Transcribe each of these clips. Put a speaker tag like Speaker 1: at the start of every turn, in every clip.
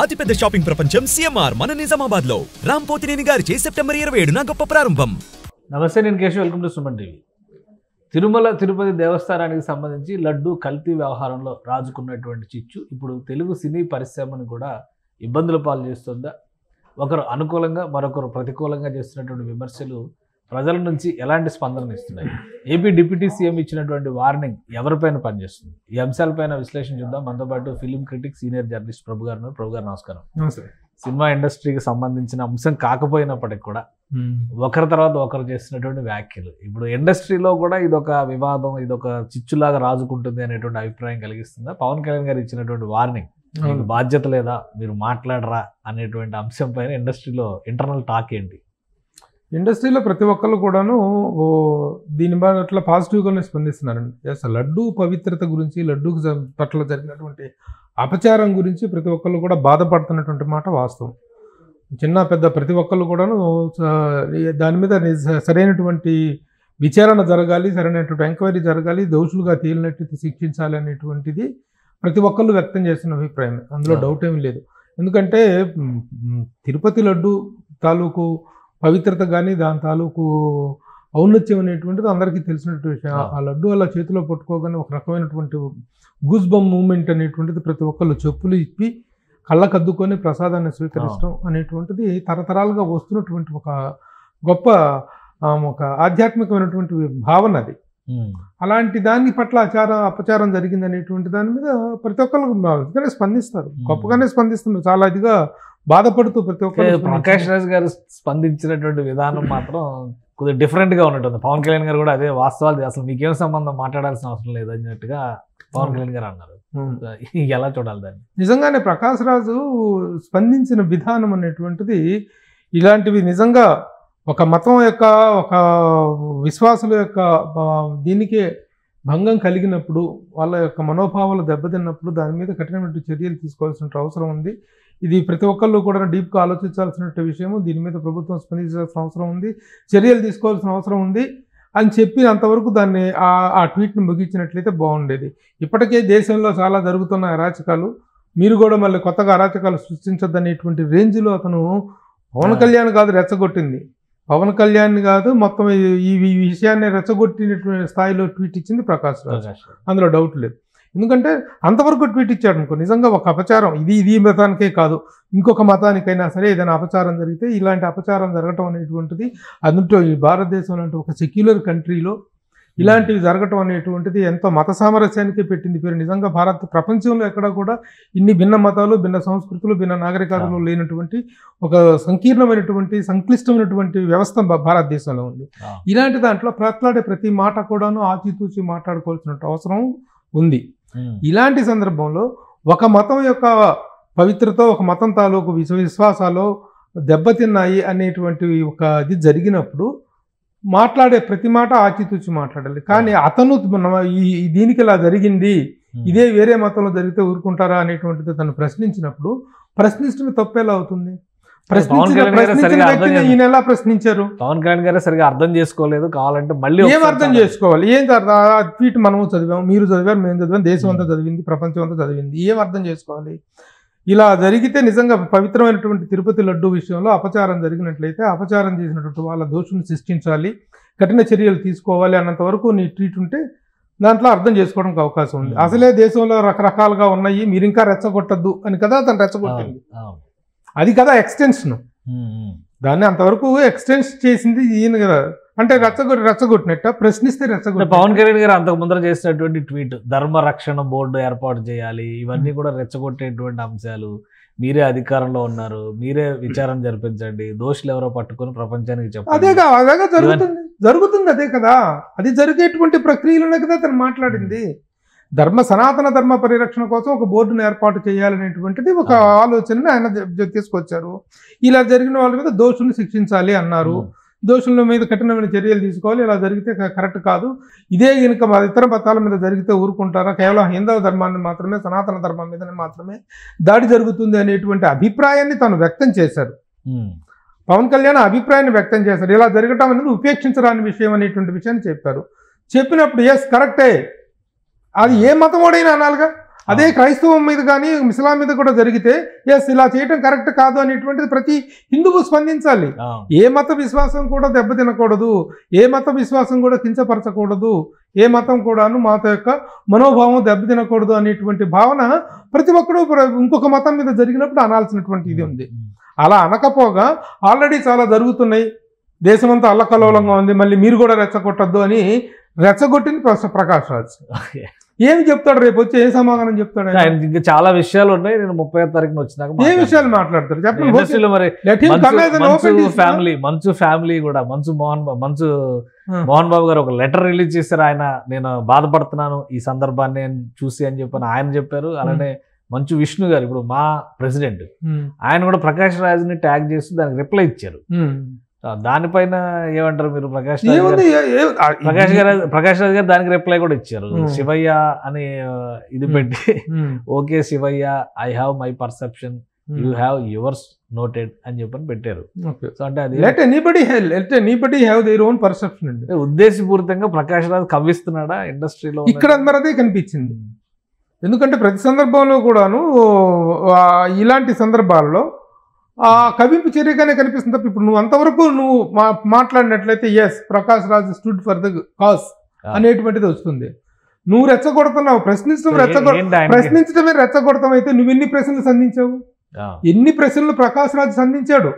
Speaker 1: అతిపెద్ద షాపింగ్ ప్రపంచం సిఎంఆర్ మన నిజామాబాద్ లో రామ్ పోతినేని గారిచే సెప్టెంబర్ 27న గొప్ప ప్రారంభం.
Speaker 2: నమస్తే, నేను Keshav. Welcome to Suman TV. Tirumala Tirupati దేవస్థానానికి సంబంధించి లడ్డు కల్తీ వ్యవహారంలో రాజుకున్నటువంటి చిచ్చు ఇప్పుడు తెలుగు సినీ పరిశ్రమను కూడా ఇబ్బందుల పాలు చేస్తుందా? ఒకరు అనుకూలంగా మరొకరు ప్రతికూలంగా చేస్తున్నటువంటి విమర్శలు ప్రజల నుంచి ఎలాంటి స్పందన ఇస్తున్నాయి? ఏపీ డిప్యూటీ సీఎం ఇచ్చినటువంటి వార్నింగ్ ఎవరిపైన పనిచేస్తుంది? ఈ అంశాలపైన విశ్లేషణ చూద్దాం. మనతో పాటు ఫిలిం క్రిటిక్ సీనియర్ జర్నలిస్ట్ ప్రభు గారు ఉన్నారు. ప్రభు గారు నమస్కారం.
Speaker 3: నమస్తే.
Speaker 2: సినిమా ఇండస్ట్రీకి సంబంధించిన అంశం కాకపోయినప్పటికి కూడా ఒకరి తర్వాత ఒకరు చేస్తున్నటువంటి వ్యాఖ్యలు ఇప్పుడు ఇండస్ట్రీలో కూడా ఇదొక వివాదం, ఇదొక చిచ్చులాగా రాజుకుంటుంది అనేటువంటి అభిప్రాయం కలిగిస్తుందా? పవన్ కళ్యాణ్ గారు ఇచ్చినటువంటి వార్నింగ్, మీకు బాధ్యత లేదా, మీరు మాట్లాడరా అనేటువంటి అంశం పైన ఇండస్ట్రీలో ఇంటర్నల్ టాక్ ఏంటి?
Speaker 3: ఇండస్ట్రీలో ప్రతి ఒక్కళ్ళు కూడాను దీని పట్ల పాజిటివ్గానే స్పందిస్తున్నారండి. అసలు లడ్డూ పవిత్రత గురించి, లడ్డూ పట్ల జరిగినటువంటి అపచారం గురించి ప్రతి ఒక్కళ్ళు కూడా బాధపడుతున్నటువంటి మాట వాస్తవం. చిన్న పెద్ద ప్రతి ఒక్కళ్ళు కూడాను దాని మీద సరైనటువంటి విచారణ జరగాలి, సరైనటువంటి ఎంక్వైరీ జరగాలి, దోషులుగా తేలినట్టు శిక్షించాలి అనేటువంటిది ప్రతి ఒక్కళ్ళు వ్యక్తం చేస్తున్న అభిప్రాయం. అందులో డౌట్ ఏమీ లేదు. ఎందుకంటే తిరుపతి లడ్డు తాలూకు పవిత్రత కానీ దాని తాలూకు ఔన్నత్యం అనేటువంటిది అందరికీ తెలిసినటువంటి విషయం. ఆ లడ్డు అలా చేతిలో పట్టుకోగానే ఒక రకమైనటువంటి గూస్ బమ్ మూమెంట్ అనేటువంటిది ప్రతి ఒక్కళ్ళు చెప్పులు ఇప్పి కళ్ళకద్దుకొని ప్రసాదాన్ని స్వీకరించడం అనేటువంటిది తరతరాలుగా వస్తున్నటువంటి ఒక గొప్ప ఒక ఆధ్యాత్మికమైనటువంటి భావన అది. అలాంటి దాని పట్ల అపచారం జరిగింది అనేటువంటి దాని మీద ప్రతి ఒక్కళ్ళు స్పందిస్తారు, గొప్పగానే స్పందిస్తున్నారు, చాలా ఇదిగా బాధపడుతూ ప్రతి ఒక్కరు.
Speaker 2: ప్రకాష్ రాజ్ గారు స్పందించినటువంటి విధానం మాత్రం కొద్దిగా డిఫరెంట్గా ఉన్నట్టుంది. పవన్ కళ్యాణ్ గారు కూడా అదే వాస్తవాలు, అసలు మీకేం సంబంధం, మాట్లాడాల్సిన అవసరం లేదు అన్నట్టుగా పవన్ కళ్యాణ్ గారు అన్నారు. ఎలా చూడాలి దాన్ని?
Speaker 3: నిజంగానే ప్రకాష్ రాజు స్పందించిన విధానం అనేటువంటిది ఇలాంటివి నిజంగా ఒక మతం యొక్క, ఒక విశ్వాసుల యొక్క దీనికే భంగం కలిగినప్పుడు, వాళ్ళ యొక్క మనోభావాలు దెబ్బతిన్నప్పుడు దాని మీద కఠినమైన చర్యలు తీసుకోవాల్సిన అవసరం ఉంది. ఇది ప్రతి ఒక్కళ్ళు కూడా డీప్గా ఆలోచించాల్సిన విషయము. దీని మీద ప్రభుత్వం స్పందించాల్సిన అవసరం ఉంది, చర్యలు తీసుకోవాల్సిన అవసరం ఉంది అని చెప్పి అంతవరకు దాన్ని ఆ ట్వీట్ని ముగించినట్లయితే బాగుండేది. ఇప్పటికే దేశంలో చాలా జరుగుతున్న అరాచకాలు, మీరు కూడా మళ్ళీ కొత్తగా అరాచకాలు సృష్టించద్దనేటువంటి రేంజ్లో అతను పవన్ కళ్యాణ్ కాదు రెచ్చగొట్టింది, పవన్ కళ్యాణ్ కాదు మొత్తం ఈ విషయాన్ని రెచ్చగొట్టినటువంటి స్థాయిలో ట్వీట్ ఇచ్చింది ప్రకాష్ రాజ్. అందులో డౌట్ లేదు. ఎందుకంటే అంతవరకు ట్వీట్ ఇచ్చాడు అనుకో, నిజంగా ఒక అపచారం ఇది మతానికే కాదు, ఇంకొక మతానికైనా సరే ఏదైనా అపచారం జరిగితే, ఇలాంటి అపచారం జరగటం అనేటువంటిది అందులో ఈ భారతదేశం లాంటి ఒక సెక్యులర్ కంట్రీలో ఇలాంటివి జరగటం అనేటువంటిది ఎంతో మత సామరస్యానికి పెట్టింది పేరు. నిజంగా ప్రపంచంలో ఎక్కడ కూడా ఇన్ని భిన్న మతాలు, భిన్న సంస్కృతులు, భిన్న నాగరికతలు లేనటువంటి ఒక సంకీర్ణమైనటువంటి సంక్లిష్టమైనటువంటి వ్యవస్థ భారతదేశంలో ఉంది. ఇలాంటి దాంట్లో ప్రట్లాడే ప్రతి మాట కూడాను ఆచితూచి మాట్లాడుకోవాల్సిన అవసరం ఉంది. ఇలాంటి సందర్భంలో ఒక మతం యొక్క పవిత్రత, ఒక మతం తాలూకు విశ్వాసాలు దెబ్బతిన్నాయి అనేటువంటి ఒక ఇది జరిగినప్పుడు మాట్లాడే ప్రతి మాట ఆచితూచి మాట్లాడాలి. కానీ అతను దీనికి ఇలా జరిగింది, ఇదే వేరే మతంలో జరిగితే ఊరుకుంటారా అనేటువంటిది తను ప్రశ్నించినప్పుడు ప్రశ్నిస్తున్న తప్పేలా అవుతుంది? ఈయన ఎలా ప్రశ్నించారు?
Speaker 2: పవన్ కళ్యాణ్ గారు సరిగా అర్థం చేసుకోలేదు. కావాలంటే మళ్ళీ
Speaker 3: ఏం అర్థం చేసుకోవాలి? ఏం ట్వీట్ మనము చదివాం, మీరు చదివారు, మేము చదివాం, దేశం అంతా చదివింది, ప్రపంచం అంతా చదివింది. ఏం అర్థం చేసుకోవాలి? ఇలా జరిగితే నిజంగా పవిత్రమైనటువంటి తిరుపతి లడ్డు విషయంలో అపచారం జరిగినట్లయితే అపచారం చేసినటువంటి వాళ్ళ దోషులను శిక్షించాలి, కఠిన చర్యలు తీసుకోవాలి అన్నంత వరకు నీ ట్వీట్ ఉంటే దాంట్లో అర్థం చేసుకోవడానికి అవకాశం ఉంది. అసలే దేశంలో రకరకాలుగా ఉన్నాయి, మీరు ఇంకా రెచ్చగొట్టద్దు అని కదా తను రెచ్చగొట్టింది. అది కదా ఎక్స్టెన్షన్. దాన్ని అంతవరకు ఎక్స్టెన్స్ చేసింది ఈయన కదా. అంటే రెచ్చగొట్టినట్ట ప్రశ్నిస్తే రెచ్చగొట్ట.
Speaker 2: పవన్ కళ్యాణ్ గారు అంతకు ముందర చేసినటువంటి ట్వీట్, ధర్మ రక్షణ బోర్డు ఏర్పాటు చేయాలి, ఇవన్నీ కూడా రెచ్చగొట్టేటువంటి అంశాలు. మీరే అధికారంలో ఉన్నారు, మీరే విచారణ జరిపించండి, దోషులు ఎవరో పట్టుకొని ప్రపంచానికి చెప్పండి.
Speaker 3: అదేగా జరుగుతుంది అదే కదా, అది జరిగేటువంటి ప్రక్రియలోనే కదా తను మాట్లాడింది. సనాతన ధర్మ పరిరక్షణ కోసం ఒక బోర్డును ఏర్పాటు చేయాలనేటువంటిది ఒక ఆలోచనని ఆయన తీసుకొచ్చారు. ఇలా జరిగిన వాళ్ళ మీద దోషులను శిక్షించాలి అన్నారు, దోషుల మీద కఠినమైన చర్యలు తీసుకోవాలి, ఇలా జరిగితే కరెక్ట్ కాదు, ఇదే కనుక ఇతర మతాల మీద జరిగితే ఊరుకుంటారా, కేవలం హిందూ ధర్మాన్ని మాత్రమే, సనాతన ధర్మం మీదనే మాత్రమే దాడి జరుగుతుంది అనేటువంటి అభిప్రాయాన్ని తను వ్యక్తం చేశారు. పవన్ కళ్యాణ్ అభిప్రాయాన్ని వ్యక్తం చేశారు. ఇలా జరగటం అనేది ఉపేక్షించరాని విషయం అనేటువంటి విషయాన్ని చెప్పారు. చెప్పినప్పుడు ఎస్ కరెక్టే, అది ఏ మతం వాడైనా అనాలిగా. అదే క్రైస్తవం మీద కానీ ఇస్లాం మీద కూడా జరిగితే ఎస్ ఇలా చేయటం కరెక్ట్ కాదు అనేటువంటిది ప్రతి హిందువు స్పందించాలి. ఏ మత విశ్వాసం కూడా దెబ్బతినకూడదు, ఏ మత విశ్వాసం కూడా కించపరచకూడదు, ఏ మతం కూడాను మాత యొక్క మనోభావం దెబ్బతినకూడదు అనేటువంటి భావన ప్రతి ఒక్కరూ ఇంకొక మతం మీద జరిగినప్పుడు అనాల్సినటువంటి ఇది ఉంది. అలా అనకపోగా ఆల్రెడీ చాలా జరుగుతున్నాయి, దేశమంతా అల్లకల్లోలంగా ఉంది, మళ్ళీ మీరు కూడా రెచ్చగొట్టద్దు అని రెచ్చగొట్టింది ప్రకాష్ రాజ్. ఏమి చెప్తాడు రేపు వచ్చి, ఏ సమాధానం చెప్తాడు?
Speaker 2: ఇంకా చాలా విషయాలు ఉన్నాయి. నేను 30వ తారీఖున వచ్చినాక
Speaker 3: ఏ విషయాలు మాట్లాడతారు చెప్పండి.
Speaker 2: మంచు ఫ్యామిలీ కూడా మంచు మోహన్ బాబు గారు ఒక లెటర్ రిలీజ్ చేశారు. ఆయన నేను బాధపడుతున్నాను ఈ సందర్భాన్ని చూసి అని చెప్పని ఆయన చెప్పారు. అలానే మంచు విష్ణు గారు ఇప్పుడు మా ప్రెసిడెంట్ ఆయన కూడా ప్రకాష్ రాజ్ని ట్యాగ్ చేస్తూ దానికి రిప్లై ఇచ్చారు. దానిపైన ఏమంటారు మీరు? ప్రకాష్ రాజ్ గారు దానికి రిప్లై కూడా ఇచ్చారు. శివయ్య అని ఇది పెట్టి okay Shivayya, I have my perception, you have yours noted అని చెప్పని పెట్టారు. సో అంటే అది ఉద్దేశపూరితంగా ప్రకాష్ రాజ్ కవ్విస్తున్నాడా ఇండస్ట్రీలో?
Speaker 3: ఇక్కడ మరి అదే కనిపించింది. ఎందుకంటే ప్రతి సందర్భంలో కూడాను ఇలాంటి సందర్భాల్లో ఆ కవింపు చర్యగానే కనిపిస్తుంది తప్ప ఇప్పుడు నువ్వు అంతవరకు నువ్వు మాట్లాడినట్లయితే S Prakash Raj stood for the cause అనేటువంటిది వస్తుంది. నువ్వు రెచ్చగొడుతున్నావు, ప్రశ్నించడమే రెచ్చగొడతాం. అయితే నువ్వు ఎన్ని ప్రశ్నలు సంధించావు? ఎన్ని ప్రశ్నలు ప్రకాష్ రాజ్ సంధించాడు?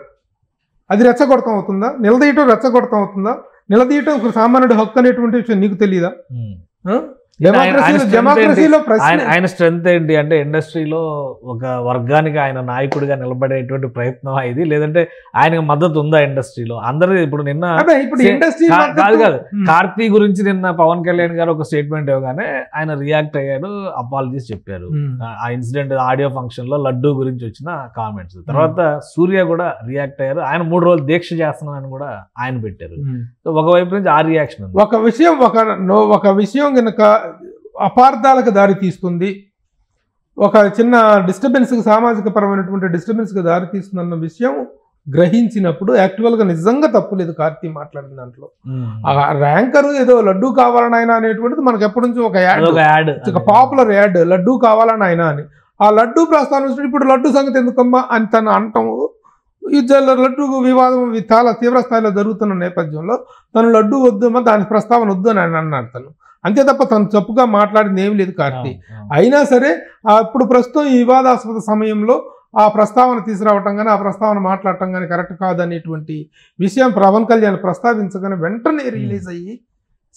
Speaker 3: అది రెచ్చగొడతాం అవుతుందా? నిలదీయటం రెచ్చగొడతాం అవుతుందా? నిలదీయటం ఒక సామాన్యుడి హక్కు అనేటువంటి విషయం నీకు తెలియదా?
Speaker 2: ఆయన స్ట్రెంత్ ఏంటి అంటే ఇండస్ట్రీలో ఒక వర్గానికి ఆయన నాయకుడిగా నిలబడేటువంటి ప్రయత్నం ఇది, లేదంటే ఆయనకు మద్దతు ఉందా ఇండస్ట్రీలో? అందరూ ఇప్పుడు నిన్న కాదు కార్తీ గురించి నిన్న పవన్ కళ్యాణ్ గారు ఒక స్టేట్మెంట్ ఇవ్వగానే ఆయన రియాక్ట్ అయ్యాడు, అపాలజీస్ చెప్పారు. ఆ ఇన్సిడెంట్ ఆడియో ఫంక్షన్ లో లడ్డూ గురించి వచ్చిన కామెంట్స్ తర్వాత సూర్య కూడా రియాక్ట్ అయ్యారు. ఆయన 3 రోజులు దీక్ష చేస్తున్నానని కూడా ఆయన పెట్టారు. ఒకవైపు నుంచి ఆ రియాక్షన్
Speaker 3: ఒక విషయం కనుక అపార్థాలకు దారి తీస్తుంది, ఒక చిన్న డిస్టర్బెన్స్కి సామాజిక పరమైనటువంటి డిస్టర్బెన్స్కి దారి తీస్తుందన్న విషయం గ్రహించినప్పుడు యాక్చువల్గా నిజంగా తప్పు లేదు కార్తీ మాట్లాడిన దాంట్లో. ఆ ర్యాంకరు ఏదో లడ్డూ కావాలని ఆయన అనేటువంటిది మనకు ఎప్పటి నుంచి ఒక యాడ్, ఒక పాపులర్ యాడ్, లడ్డూ కావాలని ఆయన అని. ఆ లడ్డూ ప్రస్తావన ఇప్పుడు లడ్డూ సంగతి ఎందుకమ్మా అని తను అంటాం. ఈ లడ్డూ వివాదం చాలా తీవ్ర స్థాయిలో జరుగుతున్న నేపథ్యంలో తను లడ్డూ వద్దమ్మా, దాని ప్రస్తావన వద్దు అని ఆయన అన్నాడు. తను అంతే తప్ప తను తప్పుగా మాట్లాడింది ఏమి లేదు కార్తీ. అయినా సరే అప్పుడు ప్రస్తుతం ఈ వివాదాస్పద సమయంలో ఆ ప్రస్తావన తీసుకురావటం కానీ ఆ ప్రస్తావన మాట్లాడటం కానీ కరెక్ట్ కాదనేటువంటి విషయం పవన్ కళ్యాణ్ ప్రస్తావించగానే వెంటనే రిలీజ్ అయ్యి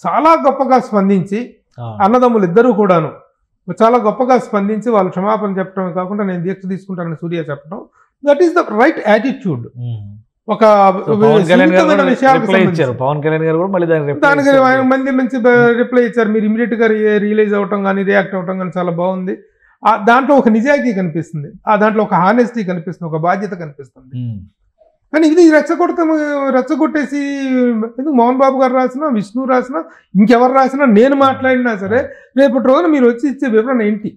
Speaker 3: చాలా గొప్పగా స్పందించి అన్నదమ్ములు ఇద్దరూ కూడాను చాలా గొప్పగా స్పందించి వాళ్ళు క్షమాపణ చెప్పడమే కాకుండా నేను దీక్ష తీసుకుంటానని సూర్య చెప్పడం, that is the right attitude. ఒక
Speaker 2: పవన్ కళ్యాణ్ గారు కూడా మళ్ళీ
Speaker 3: దానికి మంచి రిప్లై ఇచ్చారు. మీరు ఇమీడియట్ గా రియలైజ్ అవటం కానీ రియాక్ట్ అవటం కానీ చాలా బాగుంది. దాంట్లో ఒక నిజాయితీ కనిపిస్తుంది, దాంట్లో ఒక హానెస్టీ కనిపిస్తుంది, ఒక బాధ్యత కనిపిస్తుంది. కానీ ఇది రెచ్చగొట్టేసి ఎందుకు మోహన్ బాబు గారు రాసినా, విష్ణు రాసినా, ఇంకెవరు రాసినా, నేను మాట్లాడినా సరే రేపటి రోజున మీరు వచ్చి ఇచ్చే వివరణ ఏంటి?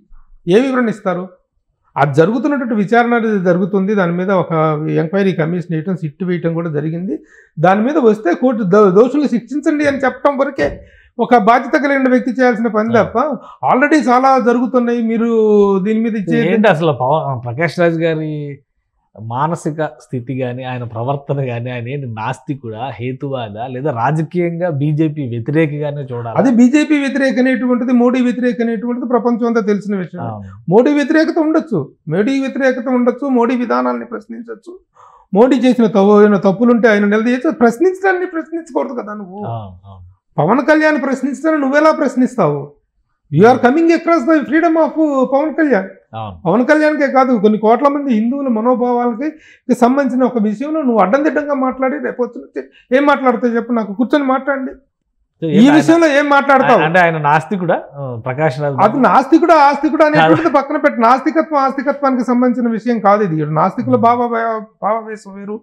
Speaker 3: ఏ వివరణ ఇస్తారు? అది జరుగుతున్నటువంటి విచారణ జరుగుతుంది. దాని మీద ఒక ఎంక్వైరీ కమిషన్ వేయటం, సిట్టు వేయటం కూడా జరిగింది. దాని మీద వస్తే కోర్టు దోషులు శిక్షించండి అని చెప్పడం వరకే ఒక బాధ్యత కలిగిన వ్యక్తి చేయాల్సిన పని తప్ప ఆల్రెడీ చాలా జరుగుతున్నాయి. మీరు దీని మీద
Speaker 2: ఇచ్చే అసలు ప్రకాష్ రాజ్ గారి మానసిక స్థితి కానీ ఆయన ప్రవర్తన కానీ ఆయన ఏంటి నాస్తికుడా, హేతువాద, లేదా రాజకీయంగా బీజేపీ వ్యతిరేకగానే చూడాలి?
Speaker 3: అది బీజేపీ వ్యతిరేక అనేటువంటిది, మోడీ వ్యతిరేక అనేటువంటిది ప్రపంచం అంతా తెలిసిన విషయం. మోడీ వ్యతిరేకత ఉండొచ్చు, మోడీ విధానాన్ని ప్రశ్నించవచ్చు, మోడీ చేసిన తప్పులుంటే ఆయన నిలదీయచ్చు. ప్రశ్నించడాన్ని ప్రశ్నించకూడదు కదా నువ్వు. పవన్ కళ్యాణ్ ప్రశ్నించడాన్ని నువ్వెలా ప్రశ్నిస్తావు? You are coming across the freedom of Pavan Kalyan. Pavan కళ్యాణ్కే కాదు, కొన్ని కోట్ల మంది హిందువుల మనోభావాలకి సంబంధించిన ఒక విషయంలో నువ్వు అడ్డందిడ్డంగా మాట్లాడి రేపు వచ్చి ఏం మాట్లాడుతావు చెప్పు? నాకు కూర్చొని మాట్లాడండి. ఈ విషయంలో ఏం మాట్లాడతావు?
Speaker 2: అంటే ఆయన నాస్తికుడా ప్రకాష్ రాజ్?
Speaker 3: అది నాస్తికుడా ఆస్తికుడా అనేటువంటిది పక్కన పెట్టి, ఆస్తికత్వానికి సంబంధించిన విషయం కాదు ఇది. నాస్తికుల భావావేశం వేరు,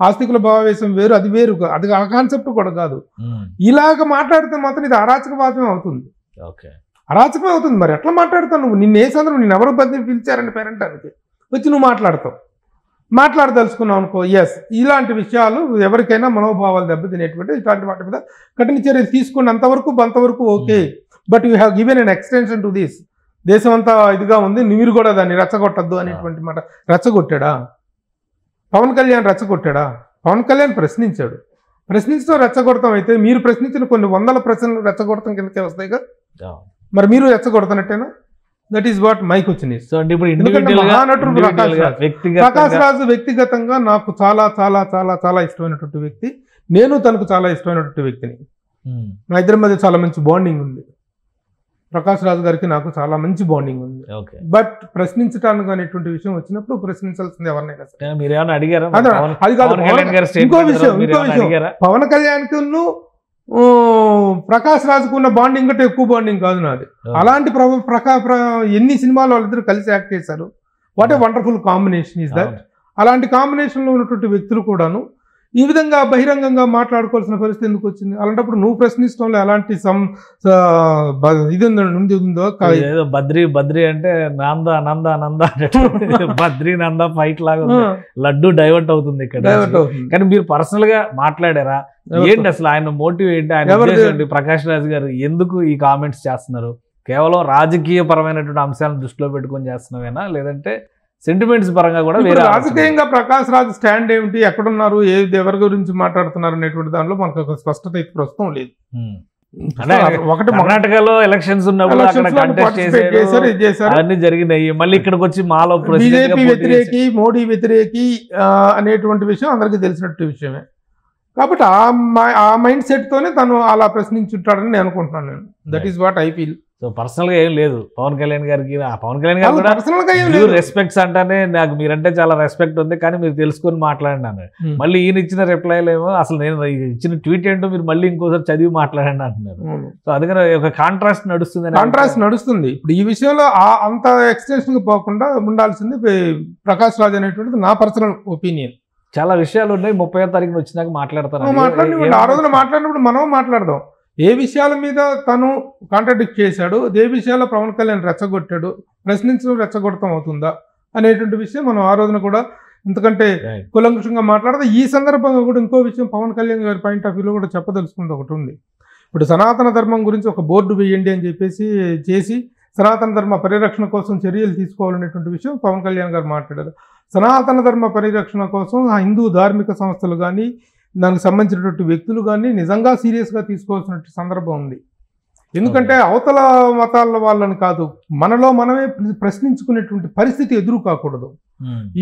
Speaker 3: ఆస్తికుల భావావేశం వేరు, అది వేరు, అది ఆ కాన్సెప్ట్ కూడా కాదు. ఇలాగ మాట్లాడితే మాత్రం ఇది అరాచకవాదం అవుతుంది. అరాచకమే అవుతుంది. మరి ఎట్లా మాట్లాడతావు నువ్వు? నిన్న ఏ సందర్భం నిన్ను ఎవరు బదిలీ పిలిచారని పేరెంటానికి వచ్చి నువ్వు మాట్లాడదలుచుకున్నావు అనుకో, ఎస్ ఇలాంటి విషయాలు ఎవరికైనా మనోభావాలు దెబ్బతినేటువంటి ఇట్లాంటి వాటి మీద కఠిన చర్యలు తీసుకుని అంతవరకు okay. But you have given an extension to this. దేశం అంతా ఇదిగా ఉంది, మీరు కూడా దాన్ని రెచ్చగొట్టద్దు అనేటువంటి మాట. రెచ్చగొట్టాడా? పవన్ కళ్యాణ్ రెచ్చగొట్టాడా? పవన్ కళ్యాణ్ ప్రశ్నించాడు. ప్రశ్నించడం రెచ్చగొడతాం అయితే మీరు ప్రశ్నించిన కొన్ని వందల ప్రశ్నలు రెచ్చగొడతాం కిందకే వస్తాయిగా. మరి మీరు రెచ్చగొడతానట్టేనా? That is what my question is. మహానటుడు ప్రకాష్ రాజు వ్యక్తిగతంగా నాకు చాలా చాలా చాలా చాలా ఇష్టమైనటువంటి వ్యక్తి. నేను తనకు చాలా ఇష్టమైనటువంటి వ్యక్తిని. మా ఇద్దరి మధ్య చాలా మంచి బాండింగ్ ఉంది. ప్రకాష్ రాజు గారికి నాకు చాలా మంచి బాండింగ్ ఉంది. బట్ ప్రశ్నించడానికి అనేటువంటి విషయం వచ్చినప్పుడు ప్రశ్నించాల్సింది ఎవరినైనా సరే. అది కాదు. ఇంకో విషయం పవన్ కళ్యాణ్కి ప్రకాష్ రాజుకు ఉన్న బాండింగ్ కంటే ఎక్కువ బాండింగ్ కాదు నాది. అలాంటి ఎన్ని సినిమాలు వాళ్ళిద్దరు కలిసి యాక్ట్ చేశారు. What a wonderful combination is that. అలాంటి కాంబినేషన్లో ఉన్నటువంటి వ్యక్తులు కూడాను ఈ విధంగా బహిరంగంగా మాట్లాడుకోవాల్సిన పరిస్థితి ఎందుకు వచ్చింది? అలాంటప్పుడు నువ్వు ప్రశ్నించడంలో ఎలాంటి ఇది ఉందో.
Speaker 2: బద్రీ అంటే నంద నంద నంద బద్రీ నంద ఫైట్ లాగా లడ్డు డైవర్ట్ అవుతుంది ఇక్కడ. కానీ మీరు పర్సనల్ గా మాట్లాడారా? ఏంటి అసలు ఆయన మోటివ్ ఏంటి? ఆయన ప్రకాష్ రాజ్ గారు ఎందుకు ఈ కామెంట్స్ చేస్తున్నారు? కేవలం రాజకీయ పరమైనటువంటి అంశాలను దృష్టిలో పెట్టుకొని చేస్తున్నావేనా, లేదంటే సెంటిమెంట్స్ పరంగా కూడా
Speaker 3: రాజకీయంగా ప్రకాష్ రాజ్ స్టాండ్ ఏమిటి, ఎక్కడున్నారు, ఎవరి గురించి మాట్లాడుతున్నారు అనేటువంటి దానిలో మనకు ఒక స్పష్టత అయితే ప్రస్తుతం లేదు.
Speaker 2: ఒకటి కర్ణాటకలో ఎలక్షన్స్ ఉన్నప్పుడు అన్ని జరిగినాయి. మళ్ళీ ఇక్కడికి వచ్చి మాలో
Speaker 3: బీజేపీ వ్యతిరేకి, మోడీ వ్యతిరేకి అనేటువంటి విషయం అందరికీ తెలిసినట్టు విషయమే. కాబట్టి ఆ మైండ్ సెట్ తోనే తను అలా ప్రశ్నించుంటాడని నేను అనుకుంటున్నాను. నేను that is what I feel.
Speaker 2: So personal గా ఏం లేదు పవన్ కళ్యాణ్ గారికి. పవన్ కళ్యాణ్ గారు కూడా రెస్పెక్ట్స్ అంటానే నాకు మీరంటే చాలా రెస్పెక్ట్ ఉంది, కానీ మీరు తెలుసుకొని మాట్లాడండి. మళ్ళీ ఈయన ఇచ్చిన రిప్లైలు ఏమో అసలు నేను ఇచ్చిన ట్వీట్ ఏంటో మీరు మళ్ళీ ఇంకోసారి చదివి మాట్లాడండి అంటున్నారు. సో అందుకని ఒక కాంట్రాస్ట్
Speaker 3: నడుస్తుంది. ఇప్పుడు ఈ విషయంలో అంత ఎక్స్టెన్షన్ గా పోకుండా ఉండాల్సింది ప్రకాష్ రాజ్ అనేటువంటిది నా పర్సనల్ ఒపీనియన్.
Speaker 2: చాలా విషయాలు ఉన్నాయి. 30వ తారీఖున వచ్చినాక మాట్లాడతారు.
Speaker 3: ఆ రోజున మాట్లాడినప్పుడు మనం మాట్లాడదాం. ఏ విషయాల మీద తను కాంట్రాడిక్ట్ చేశాడు, ఏ విషయాల్లో పవన్ కళ్యాణ్ రెచ్చగొట్టాడు, ప్రశ్నించడం రెచ్చగొడతాం అవుతుందా అనేటువంటి విషయం మనం ఆ రోజున కూడా ఎందుకంటే కులంకుషంగా మాట్లాడదాం. ఈ సందర్భంగా కూడా ఇంకో విషయం పవన్ కళ్యాణ్ గారి పాయింట్ ఆఫ్ వ్యూలో కూడా చెప్పదలుచుకుంది ఒకటి ఉంది. ఇప్పుడు సనాతన ధర్మం గురించి ఒక బోర్డు వేయండి అని చేసి సనాతన ధర్మ పరిరక్షణ కోసం చర్యలు తీసుకోవాలనేటువంటి విషయం పవన్ కళ్యాణ్ గారు మాట్లాడారు. సనాతన ధర్మ పరిరక్షణ కోసం ఆ హిందూ ధార్మిక సంస్థలు కానీ దానికి సంబంధించినటువంటి వ్యక్తులు కానీ నిజంగా సీరియస్గా తీసుకోవాల్సిన సందర్భం ఉంది. ఎందుకంటే అవతల మతాల వాళ్ళని కాదు, మనలో మనమే ప్రశ్నించుకునేటువంటి పరిస్థితి ఎదురు కాకూడదు.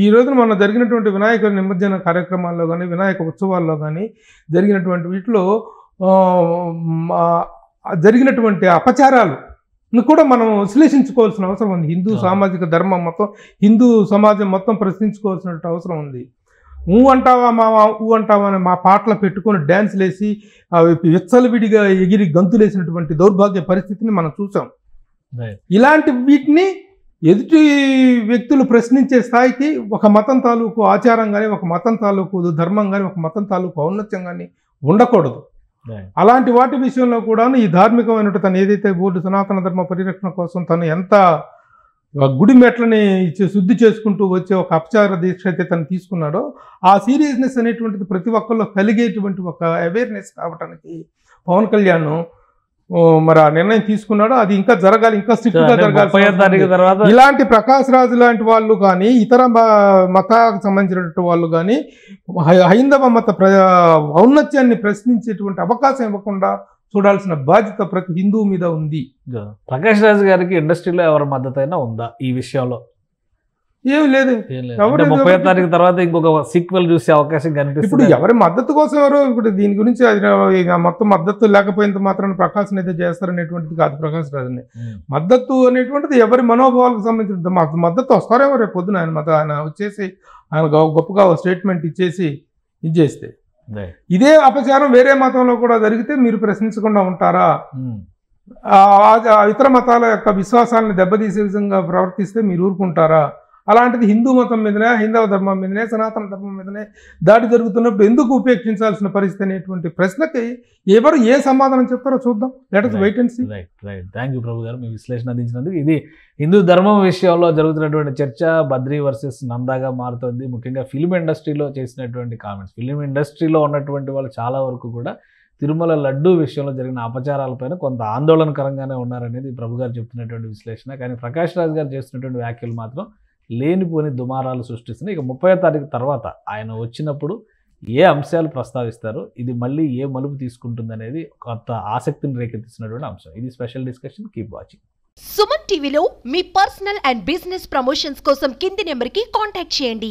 Speaker 3: ఈ రోజున మన జరిగినటువంటి వినాయక నిమజ్జన కార్యక్రమాల్లో కానీ వినాయక ఉత్సవాల్లో కానీ జరిగినటువంటి వీటిలో జరిగినటువంటి అపచారాలు కూడా మనం విశ్లేషించుకోవాల్సిన అవసరం ఉంది. హిందూ సామాజిక ధర్మం మొత్తం, హిందూ సమాజం మొత్తం ప్రశ్నించుకోవాల్సిన అవసరం ఉంది. అంటావా మావా అంటావా అని మా పాటలు పెట్టుకొని డ్యాన్స్లు వేసి విచ్చలవిడిగా ఎగిరి గంతులేసినటువంటి దౌర్భాగ్య పరిస్థితిని మనం చూసాం. ఇలాంటి వీటిని ఎదుటి వ్యక్తులు ప్రశ్నించే స్థాయికి ఒక మతం తాలూకు ఆచారం కానీ, ఒక మతం తాలూకు ధర్మం కానీ, ఒక మతం తాలూకు ఔన్నత్యం కానీ ఉండకూడదు. అలాంటి వాటి విషయంలో కూడా ఈ ధార్మికమైనటువంటి తను ఏదైతే బోర్డు సనాతన ధర్మ పరిరక్షణ కోసం తను ఎంత గుడి మెట్లని శుద్ధి చేసుకుంటూ వచ్చే ఒక అపచార దీక్ష అయితే తను తీసుకున్నాడో ఆ సీరియస్నెస్ అనేటువంటిది ప్రతి ఒక్కరిలో కలిగేటువంటి ఒక అవేర్నెస్ కావడానికి పవన్ కళ్యాణ్ మరి ఆ నిర్ణయం తీసుకున్నాడు. అది ఇంకా జరగాలి, ఇంకా స్ట్రిక్ట్గా జరగాలి. ఇలాంటి ప్రకాష్ రాజు లాంటి వాళ్ళు కానీ, ఇతర మతాలకు సంబంధించినటువంటి వాళ్ళు కానీ హైందవ మత ఔన్నత్యాన్ని ప్రశ్నించేటువంటి అవకాశం ఇవ్వకుండా చూడాల్సిన బాధ్యత ప్రతి హిందువు మీద ఉంది.
Speaker 2: ప్రకాష్ రాజు గారికి ఇండస్ట్రీలో ఎవరి మద్దతు అయినా ఉందా ఈ విషయంలో?
Speaker 3: ఏమి లేదు.
Speaker 2: 30వ తారీఖు తర్వాత ఇంకొక సీక్వెల్ చూసే అవకాశం కనిపిస్తుంది.
Speaker 3: ఇప్పుడు ఎవరి మద్దతు కోసం ఎవరు ఇప్పుడు దీని గురించి మొత్తం మద్దతు లేకపోయినంత మాత్రాన్ని ప్రకాశ్ అయితే చేస్తారనేటువంటిది కాదు. ప్రకాష్ రాజుని మద్దతు అనేటువంటిది ఎవరి మనోభావాలకు సంబంధించిన మద్దతు వస్తారేమో రేపు పొద్దున ఆయన వచ్చేసి ఆయన గొప్పగా స్టేట్మెంట్ ఇచ్చేసి ఇది చేస్తే. ఇదే అపచారం వేరే మతంలో కూడా జరిగితే మీరు ప్రశ్నించకుండా ఉంటారా? ఇతర మతాల యొక్క విశ్వాసాలను దెబ్బతీసే విధంగా ప్రవర్తిస్తే మీరు ఊరుకుంటారా? అలాంటిది హిందూ మతం మీదనే, హైందవ ధర్మం మీదనే, సనాతన ధర్మం మీదనే దాడి జరుగుతున్నప్పుడు ఎందుకు ఉపేక్షించాల్సిన పరిస్థితి అనేటువంటి ప్రశ్నకి ఎవరు ఏ సమాధానం చెప్తారో చూద్దాం. Let us wait and see.
Speaker 2: Right. Thank you Prabhu garu మీ విశ్లేషణ అందించినందుకు. ఇది హిందూ ధర్మం విషయంలో జరుగుతున్నటువంటి చర్చ బద్రీ వర్సెస్ నందాగా మారుతుంది. ముఖ్యంగా ఫిల్మ్ ఇండస్ట్రీలో చేసినటువంటి కామెంట్స్, ఫిల్మ్ ఇండస్ట్రీలో ఉన్నటువంటి వాళ్ళు చాలా వరకు కూడా తిరుమల లడ్డూ విషయంలో జరిగిన అపచారాలపైన కొంత ఆందోళనకరంగానే ఉన్నారనేది ప్రభు గారు చెప్తున్నటువంటి విశ్లేషణ. కానీ ప్రకాష్ రాజ్ గారు చేస్తున్నటువంటి వ్యాఖ్యలు మాత్రం లేనిపోని దుమారాలు సృష్టిస్తున్నాయి. ఇక 30వ తారీఖు తర్వాత ఆయన వచ్చినప్పుడు ఏ అంశాలు ప్రస్తావిస్తారు, ఇది మళ్ళీ ఏ మలుపు తీసుకుంటుంది అనేది కొంత ఆసక్తిని రేకెత్తిస్తున్నటువంటి అంశం. ఇది special discussion. Keep watching.
Speaker 4: Suman టీవీలో మీ పర్సనల్ అండ్ బిజినెస్ ప్రమోషన్స్ కోసం కింది నెంబర్కి కాంటాక్ట్ చేయండి.